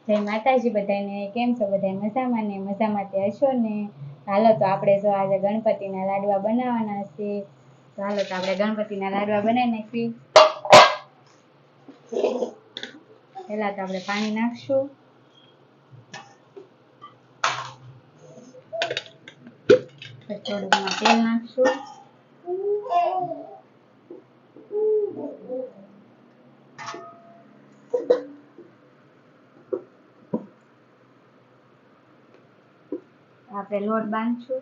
જય માતાજી બધાને. કેમ છો બધા? મજામાં ને? મજામાં તે હશો ને? હાલો તો આપણે જો આજે ગણપતિના લાડવા બનાવવાના છે. તો હાલો તો આપણે ગણપતિના લાડવા બનાવી નાખી. પહેલા તો આપણે પાણી નાખશું, પછી થોડું તેલ નાખશું, આપણે લોટ બાંધશું,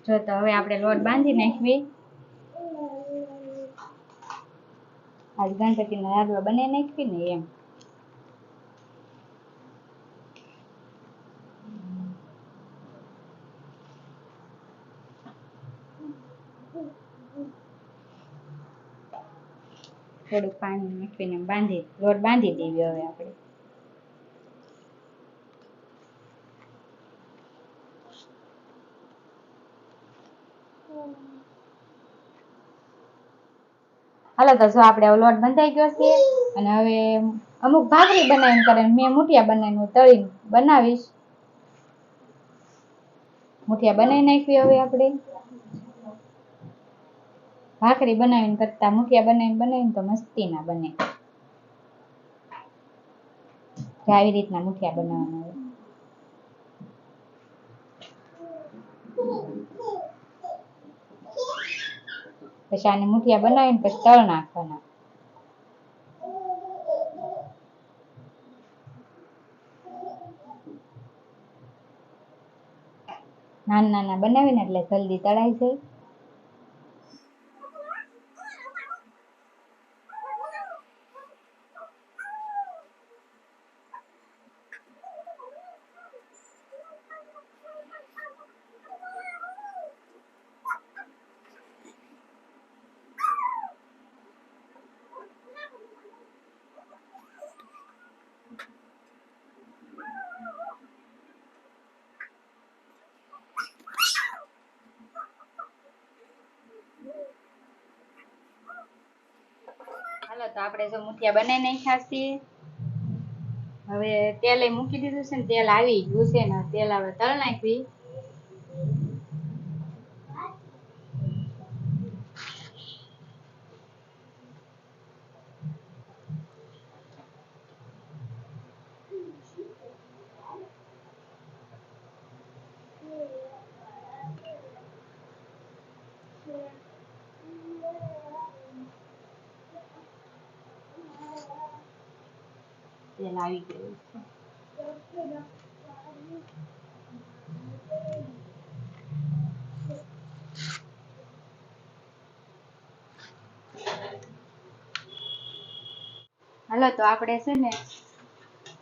જો તો હવે આપણે લોટ બાંધી નાખવી. આજ ગણપતિના લાડવા બનાવી નાખવી ને એમ. થોડુંક પાણી નાખીને લોટ બાંધી દેવી. હવે આપણે હાલો તો જો આપણે લોટ બંધાઈ ગયો છે. અને હવે અમુક ભાખરી બનાવીને કરે, મેં મુઠિયા બનાવીને તળીને બનાવીશ. મુઠિયા બનાવી નાખવી. હવે આપણે ભાખરી બનાવીને કરતા મુઠિયા બનાવીને તો મસ્તી ના બને. આવી રીતના મુઠિયા બનાવવાના હોય. પછી આને મુઠિયા બનાવીને પછી તળ નાખવાના. નાના નાના બનાવીને એટલે જલ્દી તળાઈ જાય. હાલો તો આપણે જો મુઠિયા બનાવી નાખ્યા છીએ. હવે તેલ મૂકી દીધું છે ને, તેલ આવી ગયું છે ને. તેલ હવે તળ નાખવી. તેલ આવી ગયું છે. હાલો તો આપણે છે ને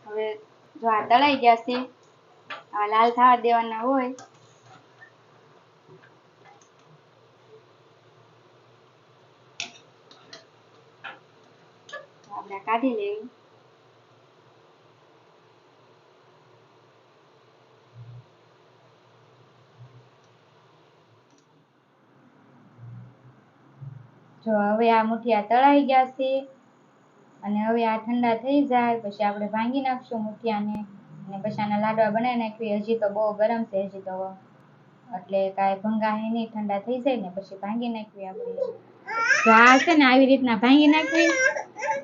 હવે જો આ તળાઈ ગયા છે, આ લાલ થવા દેવાના હોય. આપણે કાઢી લેવી. જો હવે આ મુઠિયા તળાઈ ગયા છે. અને હવે આ ઠંડા થઈ જાય પછી આપણે ભાંગી નાખશું મુઠિયાને. અને પછી આના લાડવા બનાવી નાખવી. હજી તો બહુ ગરમ છે, હજી તો એટલે કાંઈ ભંગાય નહીં. ઠંડા થઈ જાય ને પછી ભાંગી નાખવી આપણે. તો આ છે ને આવી રીતના ભાંગી નાખવી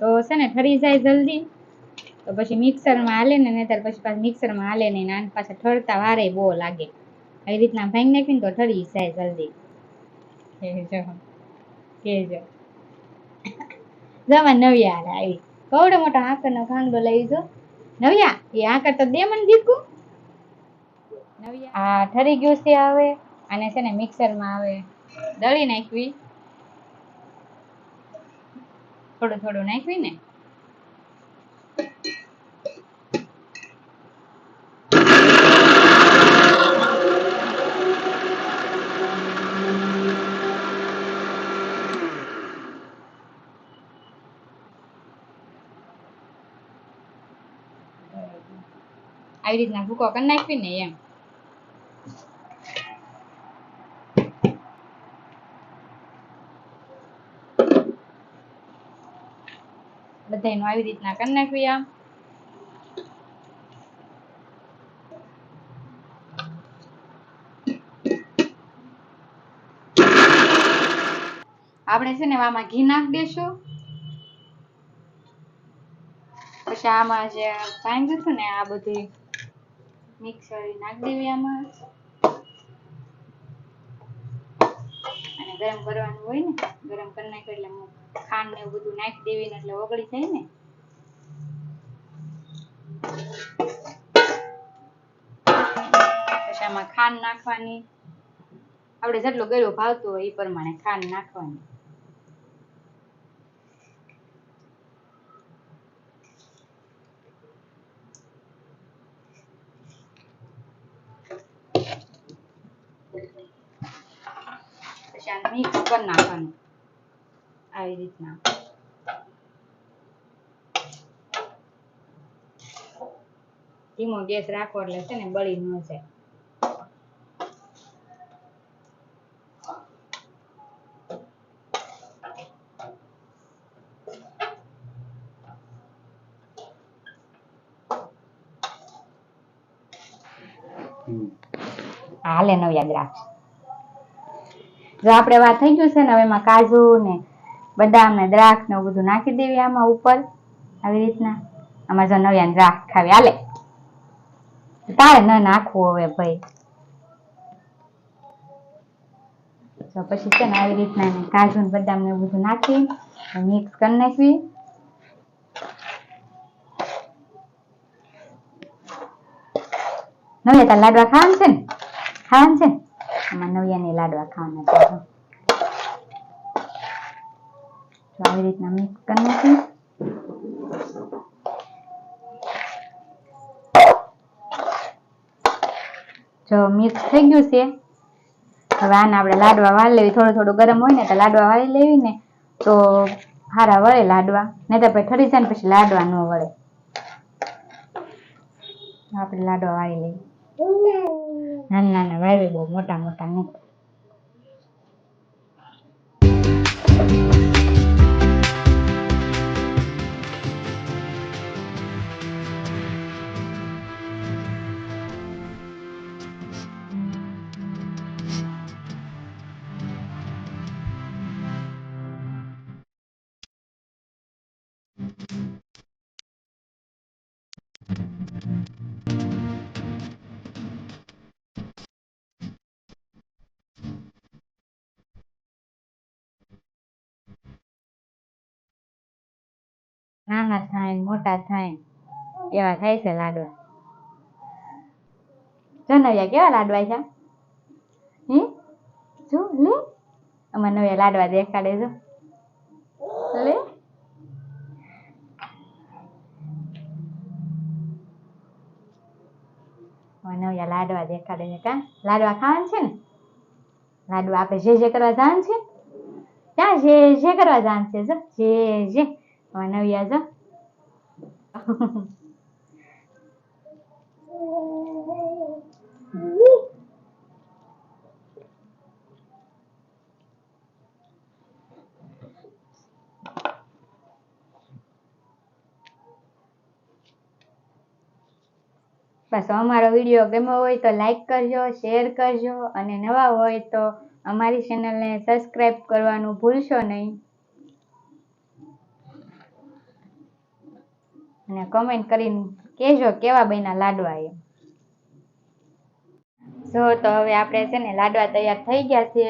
તો છે ને ઠરી જાય જલ્દી. તો પછી મિક્સરમાં હાલે ને, નહીતર પછી પાછું મિક્સરમાં હાલે નહીં. આને પાછા ઠરતા વારે બહુ લાગે. આવી રીતના ભાંગી નાખીને તો ઠરી જાય જલ્દી. કેજો જમા નવ્યા આવી કવડો મોટો આકરનો ખાંડો લઈ જો. નવ્યા એ આકર તો દે મને દીકું. નવ્યા આ ઠરી ગયું છે. હવે આને છે ને મિક્સરમાં હવે દળી નાખવી. થોડું થોડું નાખવી ને. આવી રીતના ભૂકો કરી નાખવી ને એમ. બધાયનું આવી રીતના કરી નાખવી આમ. આપણે છે ને આમાં ઘી નાખી દેશું. પછી આમાં જે ભાંગ્યું હતું ને આ બધું મિક્સર નાખી દેવી આમાં. અને ગરમ કરવાનું હોય ને, ગરમ કરી નાખ્યું એટલે ખાંડ ને એવું બધું નાખી દેવી ને એટલે ઓગળી જાય ને. પછી આમાં ખાંડ નાખવાની. આપણે જેટલું ગળ્યું ભાવતું હોય એ પ્રમાણે ખાંડ નાખવાની. પછી આને મિક્સ કરી નાખવાનું આવી રીતના. ધીમો ગેસ રાખવો એટલે છે ને બળી ન જાય. હાલે ન યાદ રાખશે. જો આપણે વાત થઈ ગયું છે ને, હવે એમાં કાજુ ને બદામ ને દ્રાક્ષ ને બધું નાખી દેવી આમાં ઉપર આવી રીતના. આમાં જો નવ્યા દ્રાક્ષ ખાવી હાલે, તારે ન નાખવું હવે ભાઈ. તો પછી છે ને આવી રીતના કાજુ ને બદામ ને બધું નાખી મિક્સ કરી નાખવી. નવ્યા તાર લાડવા ખાવાનું છે ને? ખાવાનું છે ને? આમાં નવ્યાની લાડવા ખાવાના છે. આવી રીતના મિક્સ કરી નાખી. જો મિક્સ થઈ ગયું છે. હવે આને આપણે લાડવા વાળી લેવી. થોડું થોડું ગરમ હોય ને તો લાડવા વાળી લેવી ને તો હારા વળે લાડવા, નહીં તો પછી ઠરી જાય ને પછી લાડવા ન વળે. આપણે લાડવા વાળી લઈએ. નાના નાના વાવી, બહુ મોટા મોટા નહીં. નાના થાય મોટા થાય એવા થાય છે લાડવા. જો નવ્યા કેવા લાડવા છે. જો લે આમાં નવ્યા લાડવા દેખાડે. જો લે નવ્યા લાડવા દેખાડે છે. કા લાડવા ખાવાનું છે ને? લાડવા આપણે જે કરવા જવાનું છે ત્યાં જે કરવા જવાનું છે. જો જે નવ્યા જો બસ. અમારો વિડીયો ગમ્યો હોય તો લાઈક કરજો, શેર કરજો અને નવા હોય તો અમારી ચેનલને સબસ્ક્રાઈબ કરવાનું ભૂલશો નહીં. અને કમેન્ટ કરીને કહેજો કેવા બન્યા લાડવા એમ. જો તો હવે આપણે છે ને લાડવા તૈયાર થઈ ગયા છે.